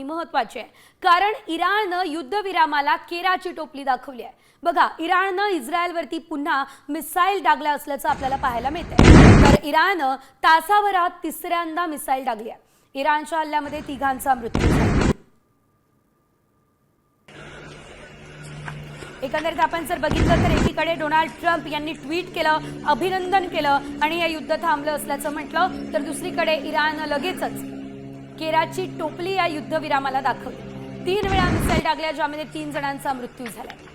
महत्त्वाची आहे, कारण इराणनं युद्धविरामाला केराची टोपली दाखवली आहे। बघा, इराणनं इस्रायलवरती पुन्हा मिसाईल डागल्या असल्याचं आपल्याला पाहायला मिळतंय। तर इराणनं तासाभरात तिसऱ्यांदा मिसाईल डागली आहे। इराणच्या हल्ल्यामध्ये 3घांचा मृत्यू झाला। एकंदरीत आपण जर बघितलं तर एकीकडे डोनाल्ड ट्रम्प यांनी ट्विट केलं, अभिनंदन केलं आणि हे युद्ध थांबलं असल्याचं म्हटलं, तर दुसरीकडे इराणनं लगेचच केराची टोपली या युद्धविरामाला दाखवली। 3 वेळा मिसाईल डागल्या, ज्यामध्ये 3 जणांचा मृत्यू झाला।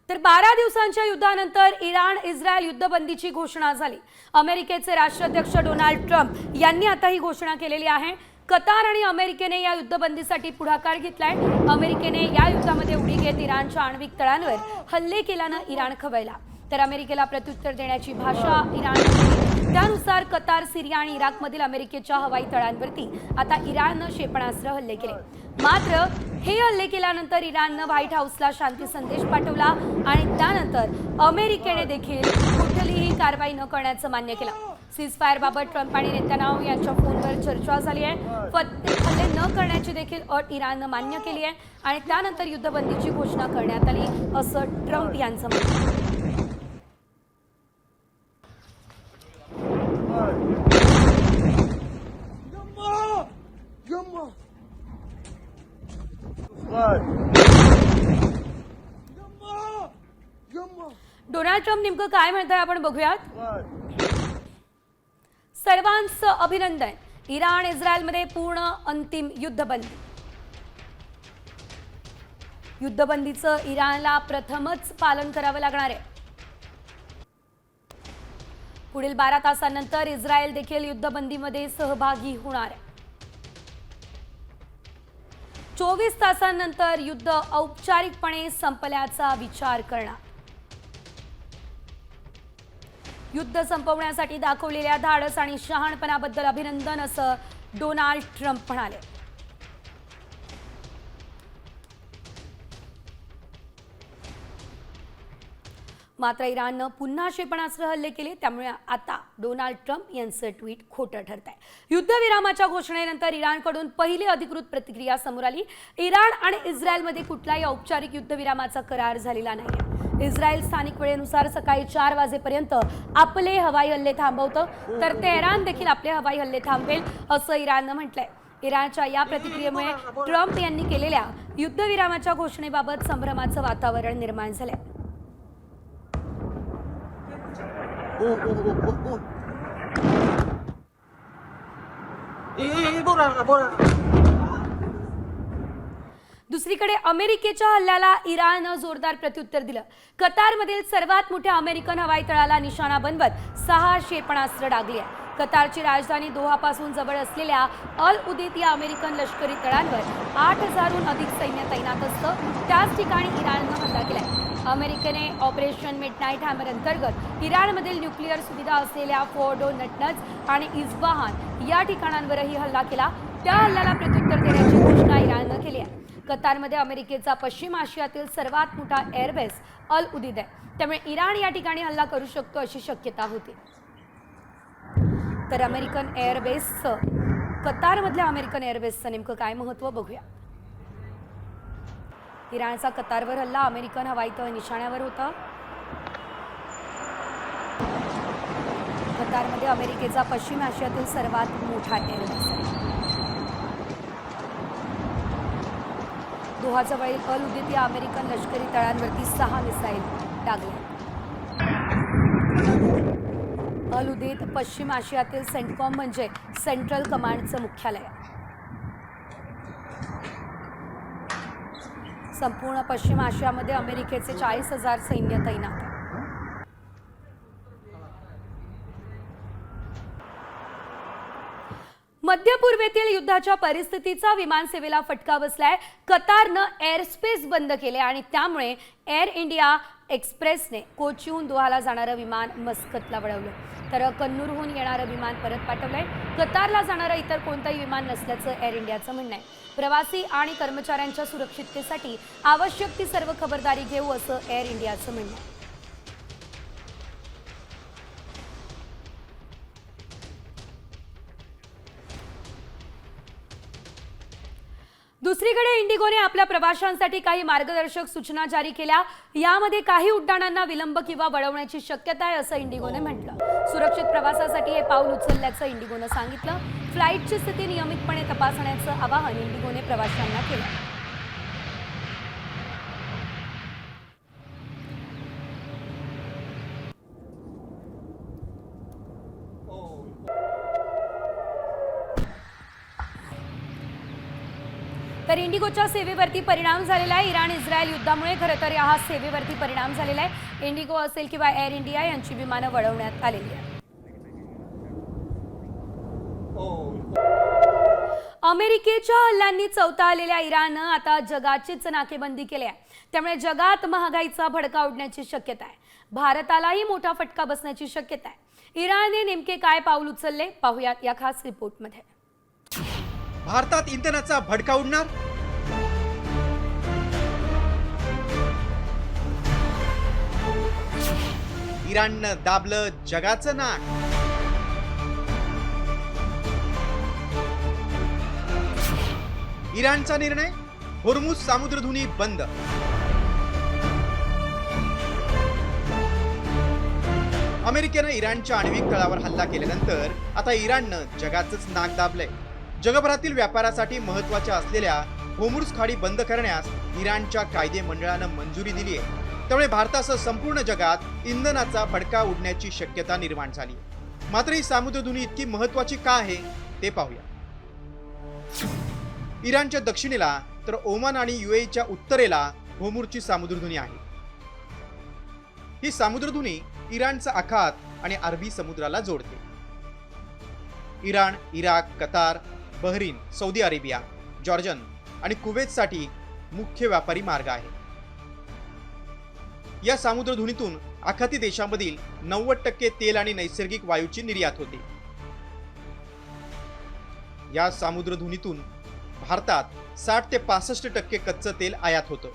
तर 12 दिवसांच्या युद्धानंतर इराण इस्रायल युद्धबंदीची घोषणा झाली। अमेरिकेचे राष्ट्राध्यक्ष डोनाल्ड ट्रम्प यांनी आता ही घोषणा केलेली आहे। कतार आणि अमेरिकेने या युद्धबंदीसाठी पुढाकार घेतलाय। अमेरिकेने या युद्धामध्ये उडी घेत इराणच्या आण्विक तळांवर हल्ले केल्यानं इराण खवळला, तर अमेरिकेला प्रत्युत्तर देण्याची भाषा इराणने त्यानुसार कतार, सीरिया आणि इराकमधील अमेरिकेच्या हवाई तळांवरती आता इराणनं क्षेपणास्त्र हल्ले केले। मात्र हे हल्ले केल्यानंतर इराणनं व्हाईट हाऊसला शांती संदेश पाठवला आणि त्यानंतर अमेरिकेने देखील कुठलीही कारवाई न करण्याचं मान्य केलं। सीजफायरबाबत ट्रम्प आणि नेतन्याहू यांच्या फोनवर चर्चा झाली आहे। हल्ले न करण्याची देखील अट इराणनं मान्य केली आहे आणि त्यानंतर युद्धबंदीची घोषणा करण्यात आली, असं ट्रम्प यांचं म्हणणं आहे। डोनाल्ड ट्रम्प नेमकं काय म्हणताय आपण बघूयात। सर्वांचं अभिनंदन, इराण इस्रायलमध्ये पूर्ण अंतिम युद्धबंदी। युद्धबंदीचं इराणला प्रथमच पालन करावं लागणार आहे। पुढील 12 तासांनंतर इस्रायल देखील युद्धबंदीमध्ये सहभागी होणार आहे। 24 तासांनंतर युद्ध औपचारिकपणे संपल्याचा विचार करणार। युद्ध संपवण्यासाठी दाखवलेल्या धाडस आणि शहाणपणाबद्दल अभिनंदन, असं डोनाल्ड ट्रम्प म्हणाले। मात्र इराणनं पुन्हा क्षेपणास्त्र हल्ले केले, त्यामुळे आता डोनाल्ड ट्रम्प यांचं ट्विट खोटं ठरत आहे। युद्धविरामाच्या घोषणेनंतर इराणकडून पहिली अधिकृत प्रतिक्रिया समोर आली। इराण आणि इस्रायलमध्ये कुठलाही औपचारिक युद्धविरामाचा करार झालेला नाही। इस्रायल स्थानिक वेळेनुसार सकाळी 4 वाजेपर्यंत आपले हवाई हल्ले थांबवतं, तर तेहरान देखील आपले हवाई हल्ले थांबवेल, असं इराणनं म्हटलंय। इराणच्या या प्रतिक्रियेमुळे ट्रम्प यांनी केलेल्या युद्धविरामाच्या घोषणेबाबत संभ्रमाचं वातावरण निर्माण झालंय। दुसरीकडे अमेरिकेच्या हल्ल्याला इराणनं जोरदार प्रत्युत्तर दिलं। कतारमधील सर्वात मोठ्या अमेरिकन हवाई तळाला निशाणा बनवत 6 क्षेपणास्त्र डागली आहे। कतारची राजधानी दोहापासून जवळ असलेल्या अल उदेद या अमेरिकन लष्करी तळांवर 8000हून अधिक सैन्य तैनात असतं, त्याच ठिकाणी इराणनं हल्ला केलाय। अमेरिकेने ऑपरेशन मिडनाईट हॅमर अंतर्गत इराणमधील न्यूक्लिअर सुविधा असलेल्या फोर्डो, नटनज आणि इस्फहान या ठिकाणांवरही हल्ला केला। त्या हल्ल्याला प्रत्युत्तर देण्याची घोषणा इराणनं केली आहे। कतारमध्ये अमेरिकेचा पश्चिम आशियातील सर्वात मोठा एअरबेस अल उदेद आहे, त्यामुळे इराण या ठिकाणी हल्ला करू शकतो अशी शक्यता होती। तर अमेरिकन एअरबेसचं, कतारमधल्या अमेरिकन एअरबेसचं नेमकं काय महत्त्व बघूया। इराणचा कतारवर हल्ला अमेरिकन हवाई तळ निशाण्यावर होता। कतारमध्ये अमेरिकेचा पश्चिम आशियातील सर्वात मोठा एअरबेस आहे। दोहाजवळील अल उदेद या अमेरिकन लष्करी तळांवरती 6 मिसाईल डागल्या। अल उदेद पश्चिम आशियातील सेंटकॉम म्हणजे सेंट्रल कमांडचं मुख्यालय आहे। संपूर्ण पश्चिम आशियामध्ये अमेरिकेचे 40,000 सैन्य तैनात आहे। मध्य पूर्वेतील युद्धाच्या परिस्थितीचा विमानसेवेला फटका बसलाय। कतारनं एअरस्पेस बंद केले आणि त्यामुळे एअर इंडिया एक्सप्रेसने कोचीहून दोहाला जाणारं विमान मस्कतला वळवलं, तर कन्नूरहून येणारं विमान परत पाठवलंय। कतारला जाणारं इतर कोणतंही विमान नसल्याचं एअर इंडियाचं म्हणणं आहे। प्रवासी आणि कर्मचाऱ्यांच्या सुरक्षिततेसाठी आवश्यक ती सर्व खबरदारी घेऊ, असं एअर इंडियाचं म्हणणं आहे। दुसरीकडे इंडिगोने आपल्या प्रवाशांसाठी काही मार्गदर्शक सूचना जारी केल्या। यामध्ये काही उड्डाणांना विलंब किंवा वळवण्याची शक्यता आहे असं इंडिगोने म्हटलं। सुरक्षित प्रवासासाठी हे पाऊल उचलल्याचं इंडिगोने सांगितलं। फ्लाईटची स्थिती नियमितपणे तपासण्याचं आवाहन इंडिगोने प्रवाशांना केलं। तर इंडिगोच्या सेवेवरती परिणाम झालेला आहे। इराण इस्रायल युद्धामुळे खरं तर या सेवेवरती परिणाम झालेला आहे। इंडिगो असेल किंवा एअर इंडिया यांची विमानं वळवण्यात आलेली आहेत। अमेरिकेच्या हल्ल्यांनी चवताळलेल्या इराणनं आता जगाचीच नाकेबंदी केली आहे। त्यामुळे जगात महागाईचा भडका उडण्याची शक्यता आहे। भारतालाही मोठा फटका बसण्याची शक्यता आहे। इराणने नेमके काय पाऊल उचलले पाहूयात या खास रिपोर्टमध्ये। भारतात इंधनाचा भडका उडणार? इराणनं दाबलं जगाचं नाक। इराणचा निर्णय, होर्मुझ सामुद्रधुनी बंद। अमेरिकेनं इराणच्या आण्विक तळावर हल्ला केल्यानंतर आता इराणनं जगाचंच नाक दाबलंय। जगभरातील व्यापारासाठी महत्त्वाच्या असलेल्या होर्मुझ खाडी बंद करण्यास इराणच्या कायदे मंडळानं मंजुरी दिली आहे। त्यामुळे भारतासह संपूर्ण जगात इंधनाचा भडका उडण्याची शक्यता निर्माण झाली। मात्र ही सामुद्रधुनी इतकी महत्त्वाची का आहे ते पाहूया। इराणच्या दक्षिणेला तर ओमान आणि UAEच्या उत्तरेला होर्मुझची सामुद्रधुनी आहे। ही सामुद्रधुनी इराणचा आखात आणि अरबी समुद्राला जोडते। Iran, Iraq, Qatar, Bahrain, Saudi Arabia, जॉर्जन आणि कुवेतसाठी मुख्य व्यापारी मार्ग आहे। या सामुद्रधुनीतून आखाती देशांमधील 90% तेल आणि नैसर्गिक वायूची निर्यात होते। या सामुद्रधुनीतून भारतात 60 ते 65% कच्चं तेल आयात होतं।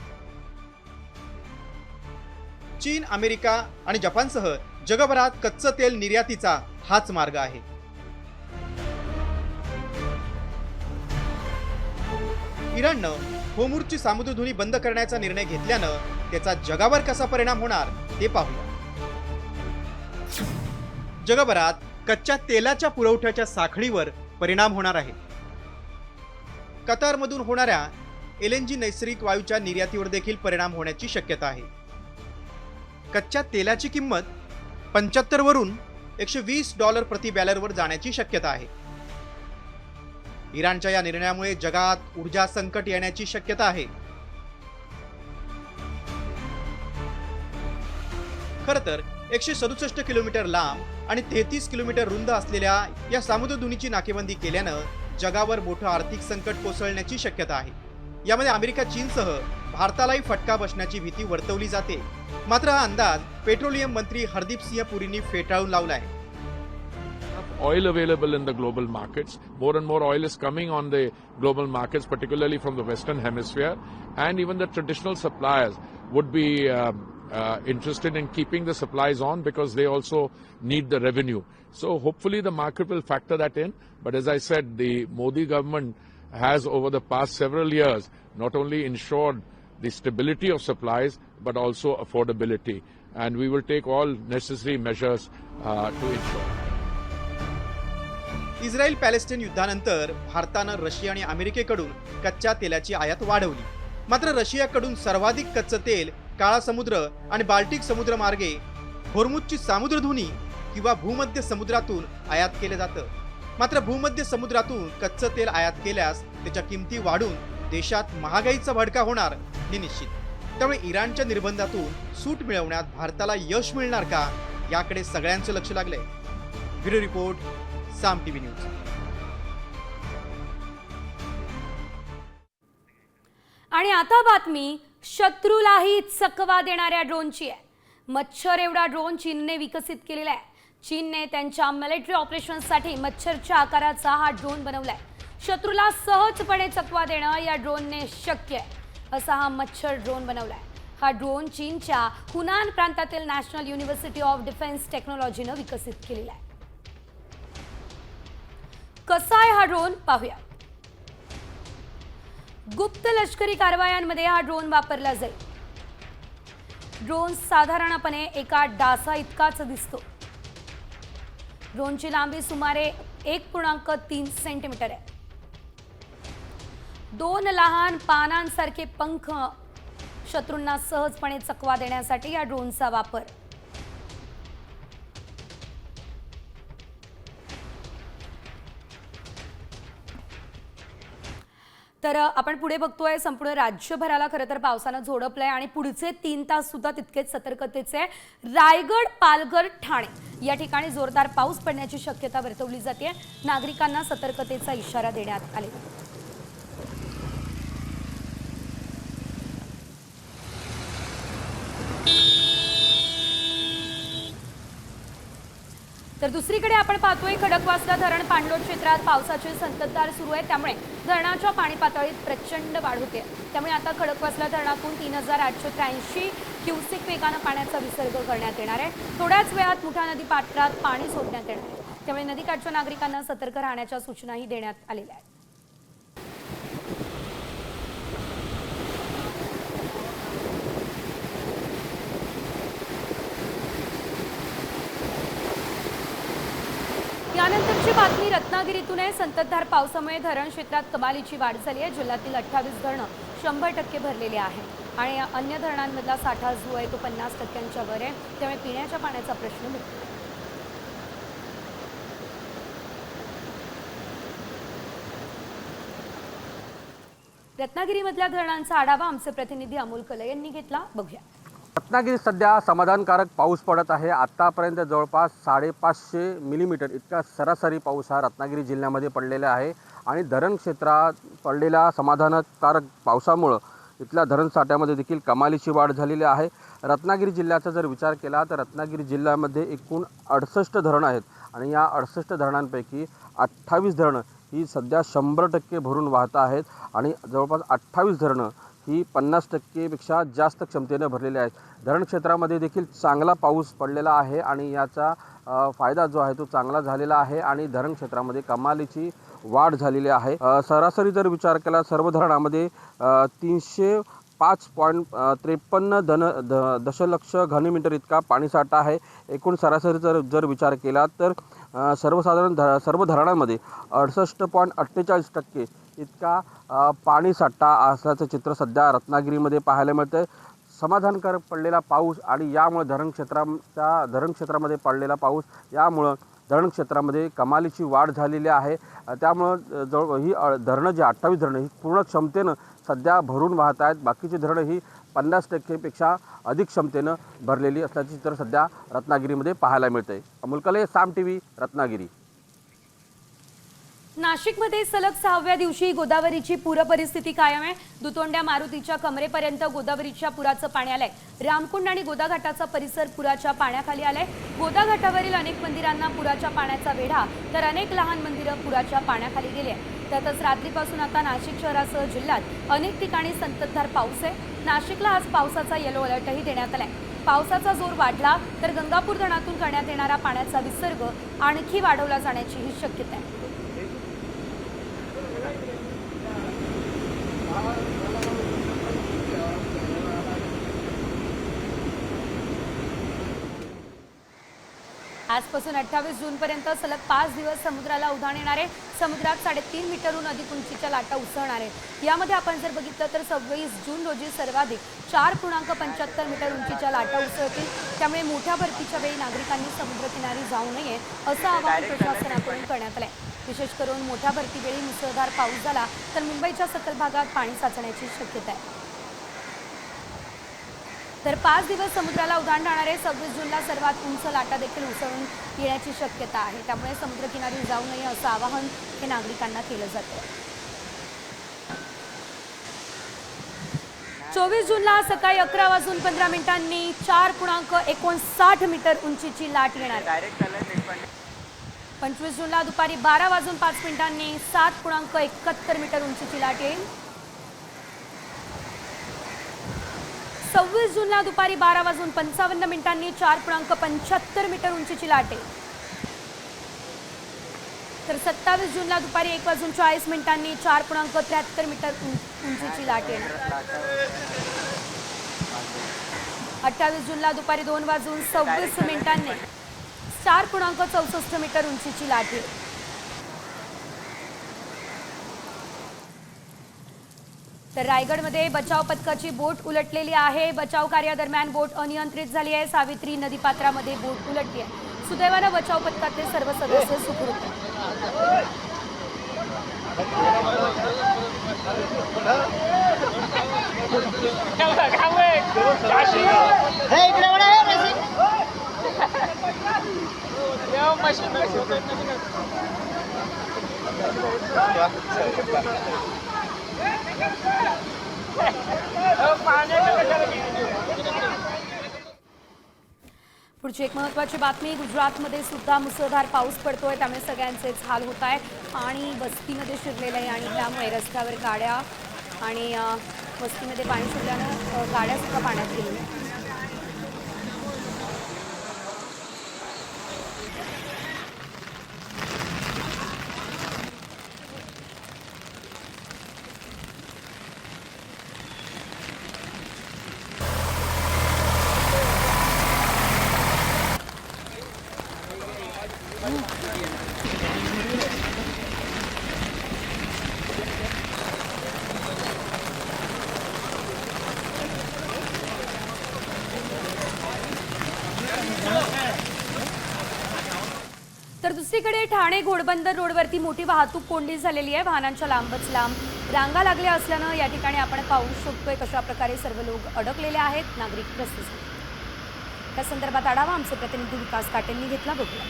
चीन, अमेरिका आणि जपानसह जगभरात कच्चं तेल निर्यातीचा हाच मार्ग आहे। इराणनं होर्मुझची सामुद्रधुनी बंद करण्याचा निर्णय घेतल्यानं त्याचा जगावर कसा परिणाम होणार ते पाहूया। जगभरात कच्च्या तेलाच्या पुरवठ्याच्या साखळीवर परिणाम होणार आहे। कतारमधून होणाऱ्या LNG नैसर्गिक वायूच्या निर्यातीवर देखील परिणाम होण्याची शक्यता आहे। कच्च्या तेलाची किंमत 75 वरून $120 प्रति बॅरलवर जाण्याची शक्यता आहे। इराणच्या या निर्णयामुळे जगात ऊर्जा संकट येण्याची शक्यता आहे। खरं तर 167 किलोमीटर लांब आणि 33 किलोमीटर रुंद असलेल्या या सामुद्रधुनीची नाकेबंदी केल्यानं जगावर मोठं आर्थिक संकट कोसळण्याची शक्यता आहे। यामध्ये अमेरिका, चीनसह भारतालाही फटका बसण्याची भीती वर्तवली जाते। मात्र हा अंदाज पेट्रोलियम मंत्री हरदीप सिंह पुरींनी फेटाळून लावलाय। Oil available in the global markets. More and more oil is coming on the global markets, particularly from the Western Hemisphere, and even the traditional suppliers would be interested in keeping the supplies on because they also need the revenue. So hopefully the market will factor that in. But as I said, the Modi government has over the past several years not only ensured the stability of supplies but also affordability, and we will take all necessary measures to ensure. Israel Palestine युद्धानंतर भारतानं Russia आणि अमेरिकेकडून कच्च्या तेलाची आयात वाढवली। मात्र रशियाकडून सर्वाधिक कच्चं तेल काळा समुद्र आणि बाल्टिक समुद्र मार्गे होर्मुझची सामुद्रधुनी किंवा भूमध्य समुद्रातून आयात केलं जातं। मात्र भूमध्य समुद्रातून कच्चं तेल आयात केल्यास त्याच्या किमती वाढून देशात महागाईचा भडका होणार हे निश्चित। त्यामुळे इराणच्या निर्बंधातून सूट मिळवण्यात भारताला यश मिळणार का याकडे सगळ्यांचं लक्ष लागलंय। ब्युरो रिपोर्ट, साम टीव्ही न्यूज। आणि आता बातमी शत्रूलाही चकवा देणाऱ्या ड्रोनची आहे। मच्छर एवढा ड्रोन चीनने विकसित केलेला आहे। चीनने त्यांच्या मिलिटरी ऑपरेशनसाठी मच्छरच्या आकाराचा हा ड्रोन बनवलाय। शत्रूला सहजपणे चकवा देणं या ड्रोनने शक्य आहे। असा हा मच्छर ड्रोन बनवलाय। हा ड्रोन चीनच्या हुनान प्रांतातील नॅशनल युनिव्हर्सिटी ऑफ डिफेन्स टेक्नॉलॉजीने विकसित केलेला आहे। कसा आहे हा ड्रोन पाहूया। गुप्त लष्करी कारवायांमध्ये हा ड्रोन वापरला जाईल. ड्रोन साधारणपणे एका डासा इतकाच दिसतो. ड्रोनची लांबी सुमारे 1.3 सेंटीमीटर आहे. 2 लहान पानांसारखे पंख शत्रूंना सहजपणे चकवा देण्यासाठी या ड्रोनचा वापर. तर आपण पुढे बघतोय संपूर्ण राज्यभराला खरं तर पावसानं झोडपलंय आणि पुढचे 3 तास सुद्धा तितकेच सतर्कतेचे. रायगड, पालघर, ठाणे या ठिकाणी जोरदार पाऊस पडण्याची शक्यता वर्तवली जाते. नागरिकांना सतर्कतेचा इशारा देण्यात आलेला. तर दुसरीकडे आपण पाहतोय खडकवासला धरण पाणलोट क्षेत्रात पावसाची संततधार सुरू आहे. त्यामुळे धरणाच्या पाणी पातळीत प्रचंड वाढ होते. त्यामुळे आता खडकवासला धरणातून 3883 क्युसेक वेगानं पाण्याचा विसर्ग करण्यात येणार आहे. थोड्याच वेळात मुठा नदी पात्रात पाणी सोडण्यात येणार आहे. त्यामुळे नदीकाठच्या नागरिकांना सतर्क राहण्याच्या सूचनाही देण्यात आलेल्या आहेत. यानंतरची बातमी रत्नागिरीतून आहे. संततधार पावसामुळे धरण क्षेत्रात कमालीची वाढ झाली आहे. जिल्ह्यातील 28 धरणं 100% भरलेली आहे आणि अन्य धरणांमधला साठा जो आहे तो 50% वर आहे. त्यामुळे पिण्याच्या पाण्याचा प्रश्न मिटतो. रत्नागिरीमधल्या धरणांचा आढावा आमचे प्रतिनिधी अमोल कले यांनी घेतला. बघूया. रत्नागिरीत सध्या समाधानकारक पाऊस पडत आहे. आतापर्यंत जवळपास 550 मिलीमीटर इतका सरासरी पाऊस हा रत्नागिरी जिल्ह्यामध्ये पडलेला आहे आणि धरण क्षेत्रात पडलेल्या समाधानकारक पावसामुळं इथल्या धरण साठ्यामध्ये देखील कमालीची वाढ झालेली आहे. रत्नागिरी जिल्ह्याचा जर विचार केला तर रत्नागिरी जिल्ह्यामध्ये एकूण 68 धरणं आहेत आणि या 68 धरणांपैकी 28 धरणं ही सध्या 100% भरून वाहत आहेत आणि जवळपास 28 धरणं ही 50% पेक्षा जास्त क्षमतेने भरलेले आहेत. धरण क्षेत्रामध्ये देखील चांगला पाऊस पडलेला आहे आणि याचा फायदा जो आहे तो चांगला झालेला आहे आणि धरण क्षेत्रामध्ये कमालीची वाढ झालेली आहे. सरासरी जर विचार केला सर्व धरणामध्ये 305.53 दशलक्ष घनमीटर इतका पाणीसाठा आहे. एकूण सरासरी जर विचार केला तर सर्व धरणांमध्ये 68.48% इतका पाणीसाठा असल्याचं चित्र सध्या रत्नागिरीमध्ये पाहायला मिळतं. समाधानकारक पडलेला पाऊस आणि यामुळे धरण क्षेत्रामध्ये पडलेला पाऊस यामुळं धरण क्षेत्रामध्ये कमालीची वाढ झालेली आहे. त्यामुळं ही धरणं जी 28 धरणं ही पूर्ण क्षमतेनं सध्या भरून वाहत आहेत. बाकीची धरणं ही 50% पेक्षा अधिक क्षमतेनं भरलेली असल्याचे चित्र सध्या रत्नागिरीमध्ये पाहायला मिळते. अमोल कले, साम टीव्ही, रत्नागिरी. नाशिकमध्ये सलग 6व्या दिवशी गोदावरीची पूर परिस्थिती कायम आहे. दुतोंड्या मारुतीच्या कमरेपर्यंत गोदावरीच्या पुराचं पाणी आलंय. रामकुंड आणि गोदाघाटाचा परिसर पुराच्या पाण्याखाली आलाय. गोदाघाटावरील अनेक मंदिरांना पुराच्या पाण्याचा वेढा तर अनेक लहान मंदिरं पुराच्या पाण्याखाली गेली आहे. त्यातच रात्रीपासून आता नाशिक शहरासह जिल्ह्यात अनेक ठिकाणी संततधार पाऊस आहे. नाशिकला आज पावसाचा येलो अलर्टही देण्यात आलाय. पावसाचा जोर वाढला तर गंगापूर धरणातून करण्यात येणारा पाण्याचा विसर्ग आणखी वाढवला जाण्याचीही शक्यता आहे. आजपासून 28 जूनपर्यंत सलग 5 दिवस समुद्राला उधाण येणार आहे. समुद्रात 3.5 मीटरहून अधिक उंचीच्या लाटा उसळणार आहेत. यामध्ये आपण जर बघितलं तर 26 जून रोजी सर्वाधिक 4.75 मीटर उंचीच्या लाटा उसळतील. त्यामुळे मोठ्या भरतीच्या वेळी नागरिकांनी समुद्रकिनारी जाऊ नये असं आवाहन प्रशासनाकडून करण्यात आलंय. विशेष करून मोठ्या भरतीवेळी मुसळधार पाऊस झाला तर मुंबईच्या सखल भागात पाणी साचण्याची शक्यता आहे. तर 5 दिवस समुद्राला उधाण राहणार आहे. 26 जूनला सर्वात उंच लाटा देखील उसळून येण्याची शक्यता आहे. त्यामुळे समुद्रकिनारी जाऊ नये असं आवाहन हे नागरिकांना केलं जातं. 24 जूनला सकाळी 11:15 4.59 मीटर उंचीची लाट येणार. 25 जूनला दुपारी 12:05 7.71 मीटर उंचीची लाट येईल. 26 जूनला दुपारी 12:55 4.75 मीटर उंचीची लाट आहे. तर 27 जूनला दुपारी 1:40 4.73 मीटर उंचीची लाट येणार. 28 जूनला दुपारी 2:26 4.64 मीटर उंचीची लाट येईल. तर रायगडमध्ये बचाव पथकाची बोट उलटलेली आहे. बचाव कार्यादरम्यान बोट अनियंत्रित झाली आहे. सावित्री नदीपात्रामध्ये बोट उलटली आहे. सुदैवानं बचाव पथकातले सर्व सदस्य सुखरूप आहेत. पुढची एक महत्त्वाची बातमी. गुजरातमध्ये सुद्धा मुसळधार पाऊस पडतोय, त्यामुळे सगळ्यांचेच हाल होत आहेत. पाणी वस्तीमध्ये शिरलेलं आहे आणि त्यामुळे रस्त्यावर गाड्या आणि वस्तीमध्ये पाणी शिरल्यानं गाड्या सुद्धा पाण्यात गेलेल्या आहेत. तर दुसरीकडे ठाणे घोडबंदर रोडवरती मोठी वाहतूक कोंडी झालेली आहे. वाहनांच्या लांबच लांब रांगा लागल्या असल्यानं या ठिकाणी आपण पाहू शकतोय कशा प्रकारे सर्व लोक अडकलेले आहेत, नागरिक त्रस्त झाले. त्या संदर्भात आढावा आमचे प्रतिनिधी विकास काटेंनी घेतला. बघूया.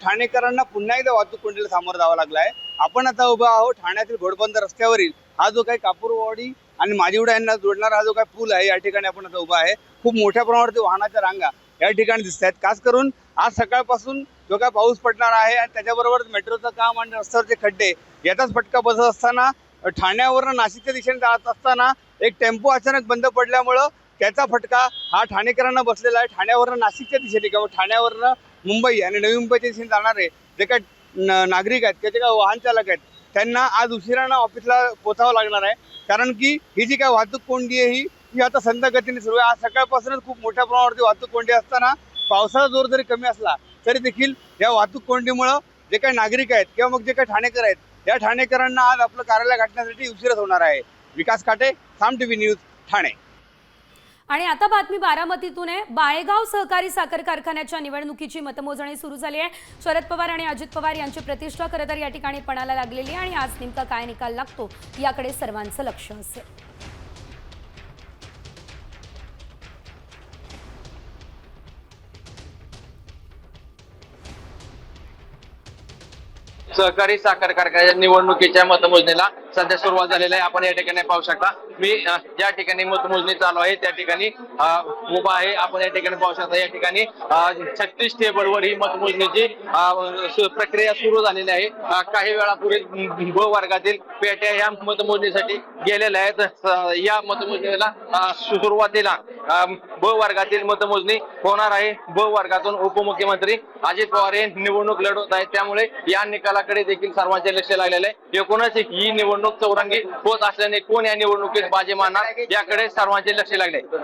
ठाणेकरांना पुन्हा एकदा वाहतूक कोंडीला सामोरं जावं लागलाय. आपण आता उभा आहोत ठाण्यातील घोडबंदर रस्त्यावरील हा जो काही कापूरवाडी आणि माजिवडा यांना जोडणारा हा जो काही पूल आहे, या ठिकाणी आपण आता उभा आहे. खूप मोठ्या प्रमाणावरती वाहनाच्या रांगा या ठिकाणी दिसत आहेत. खास करून आज सकाळपासून जो काय पाऊस पडणार आहे आणि त्याच्याबरोबर मेट्रोचं काम आणि रस्त्यावरचे खड्डे याचाच फटका बसत असताना ठाण्यावरनं नाशिकच्या दिशेने जात असताना एक टेम्पो अचानक बंद पडल्यामुळं त्याचा फटका हा ठाणेकरांना बसलेला आहे. ठाण्यावरनं नाशिकच्या दिशेने किंवा ठाण्यावरनं मुंबई आणि नवी मुंबईच्या दिशेने जाणारे जे काही नागरिक आहेत किंवा जे काही वाहन चालक आहेत त्यांना आज उशिरानं ऑफिसला पोचावं लागणार आहे. कारण की ही जी काय वाहतूक कोंडी आहे ही आता संथ गतीने सुरू आहे. आज सकाळपासूनच खूप मोठ्या प्रमाणावरती वाहतूक कोंडी असताना पावसाचा जोर जरी कमी असला तरी देखील या वाहतूक कोंडीमुळं जे काही नागरिक आहेत किंवा मग जे काही ठाणेकर आहेत या ठाणेकरांना आज आपलं कार्यालय गाठण्यासाठी उशीरच होणार आहे. विकास काटे, साम टीव्ही न्यूज, ठाणे. आणि आता बातमी बारामतीतून आहे. बाळेगाव सहकारी साखर कारखान्याच्या निवडणुकीची मतमोजणी सुरू झाली आहे. शरद पवार आणि अजित पवार यांची प्रतिष्ठा खरं तर या ठिकाणी पणाला लागलेली आहे आणि आज नेमका काय निकाल लागतो याकडे सर्वांचं लक्ष असेल. सहकारी साखर कारखान्याच्या निवडणुकीच्या मतमोजणीला सध्या सुरुवात झालेली आहे. आपण या ठिकाणी पाहू शकता. मी ज्या ठिकाणी मतमोजणी चालू आहे त्या ठिकाणी उभा आहे. आपण या ठिकाणी पाहू शकता. या ठिकाणी 36 टेबलवर ही मतमोजणीची प्रक्रिया सुरू झालेली आहे. काही वेळापूर्वी ब वर्गातील पेट्या या मतमोजणीसाठी गेलेल्या आहेत. या मतमोजणीला सुरुवातीला ब वर्गातील मतमोजणी होणार आहे. ब वर्गातून उपमुख्यमंत्री अजित पवार हे निवडणूक लढवत आहेत. त्यामुळे या निकालाकडे देखील सर्वांचे लक्ष लागलेले आहे. एकूणच ही निवडणूक चौरंगी होत असल्याने कोण या निवडणुकीत बाजी मारणार याकडे सर्वांचे लक्ष लागले.